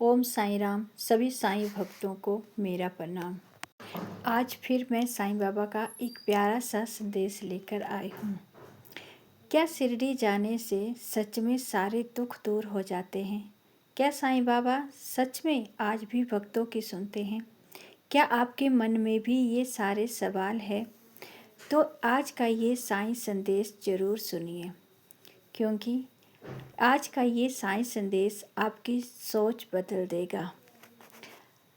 ओम साईं राम। सभी साईं भक्तों को मेरा प्रणाम। आज फिर मैं साईं बाबा का एक प्यारा सा संदेश लेकर आई हूँ। क्या शिरडी जाने से सच में सारे दुख दूर हो जाते हैं? क्या साईं बाबा सच में आज भी भक्तों की सुनते हैं? क्या आपके मन में भी ये सारे सवाल हैं? तो आज का ये साईं संदेश ज़रूर सुनिए, क्योंकि आज का ये साईं संदेश आपकी सोच बदल देगा।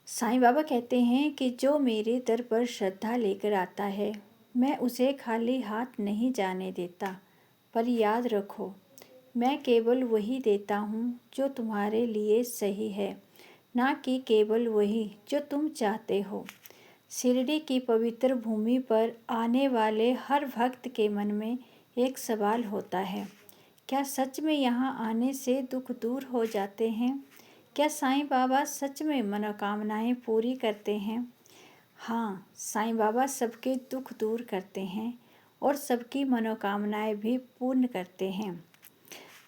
साईं बाबा कहते हैं कि जो मेरे दर पर श्रद्धा लेकर आता है, मैं उसे खाली हाथ नहीं जाने देता। पर याद रखो, मैं केवल वही देता हूँ जो तुम्हारे लिए सही है, ना कि केवल वही जो तुम चाहते हो। शिरडी की पवित्र भूमि पर आने वाले हर भक्त के मन में एक सवाल होता है, क्या सच में यहाँ आने से दुख दूर हो जाते हैं? क्या साईं बाबा सच में मनोकामनाएं पूरी करते हैं? हाँ, साईं बाबा सबके दुख दूर करते हैं और सबकी मनोकामनाएं भी पूर्ण करते हैं।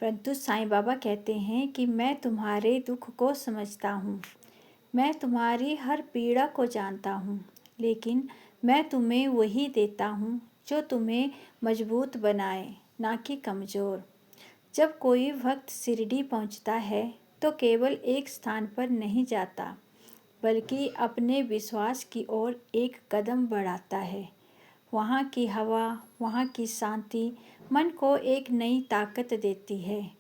परंतु साईं बाबा कहते हैं कि मैं तुम्हारे दुख को समझता हूँ, मैं तुम्हारी हर पीड़ा को जानता हूँ, लेकिन मैं तुम्हें वही देता हूँ जो तुम्हें मजबूत बनाए, ना कि कमज़ोर। जब कोई भक्त शिरडी पहुँचता है तो केवल एक स्थान पर नहीं जाता, बल्कि अपने विश्वास की ओर एक कदम बढ़ाता है। वहाँ की हवा, वहाँ की शांति मन को एक नई ताकत देती है,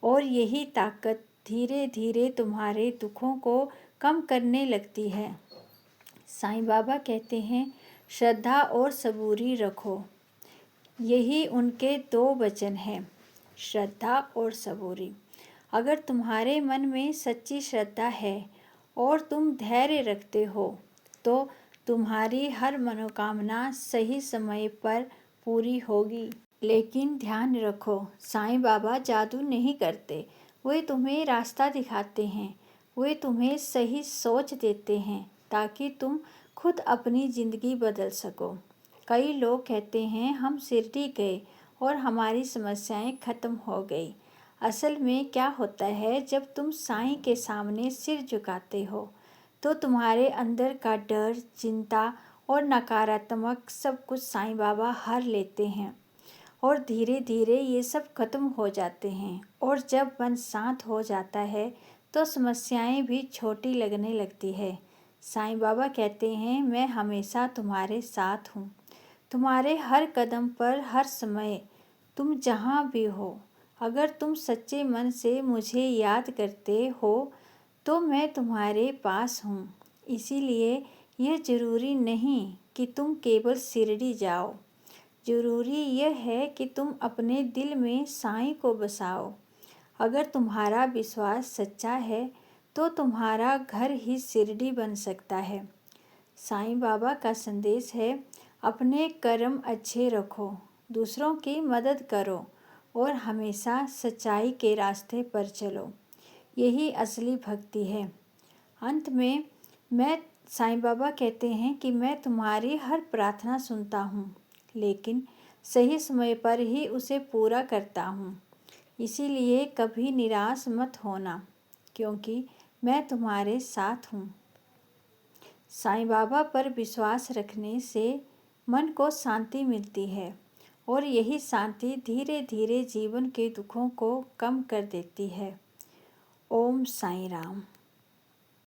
और यही ताकत धीरे धीरे तुम्हारे दुखों को कम करने लगती है। साईं बाबा कहते हैं, श्रद्धा और सबूरी रखो। यही उनके दो वचन हैं, श्रद्धा और सबूरी। अगर तुम्हारे मन में सच्ची श्रद्धा है और तुम धैर्य रखते हो, तो तुम्हारी हर मनोकामना सही समय पर पूरी होगी। लेकिन ध्यान रखो, साईं बाबा जादू नहीं करते। वे तुम्हें रास्ता दिखाते हैं, वे तुम्हें सही सोच देते हैं ताकि तुम खुद अपनी ज़िंदगी बदल सको। कई लोग कहते हैं, हम शिरडी गए और हमारी समस्याएं खत्म हो गई। असल में क्या होता है, जब तुम साईं के सामने सिर झुकाते हो तो तुम्हारे अंदर का डर, चिंता और नकारात्मक सब कुछ साईं बाबा हर लेते हैं, और धीरे धीरे ये सब खत्म हो जाते हैं। और जब मन शांत हो जाता है तो समस्याएं भी छोटी लगने लगती है। साईं बाबा कहते हैं, मैं हमेशा तुम्हारे साथ हूँ, तुम्हारे हर कदम पर, हर समय, तुम जहाँ भी हो। अगर तुम सच्चे मन से मुझे याद करते हो तो मैं तुम्हारे पास हूँ। इसीलिए यह ज़रूरी नहीं कि तुम केवल शिरडी जाओ, ज़रूरी यह है कि तुम अपने दिल में साईं को बसाओ। अगर तुम्हारा विश्वास सच्चा है तो तुम्हारा घर ही शिरडी बन सकता है। साईं बाबा का संदेश है, अपने कर्म अच्छे रखो, दूसरों की मदद करो और हमेशा सच्चाई के रास्ते पर चलो। यही असली भक्ति है। अंत में साईं बाबा कहते हैं कि मैं तुम्हारी हर प्रार्थना सुनता हूँ, लेकिन सही समय पर ही उसे पूरा करता हूँ। इसीलिए कभी निराश मत होना, क्योंकि मैं तुम्हारे साथ हूँ। साईं बाबा पर विश्वास रखने से मन को शांति मिलती है, और यही शांति धीरे धीरे जीवन के दुखों को कम कर देती है। ओम साईं राम।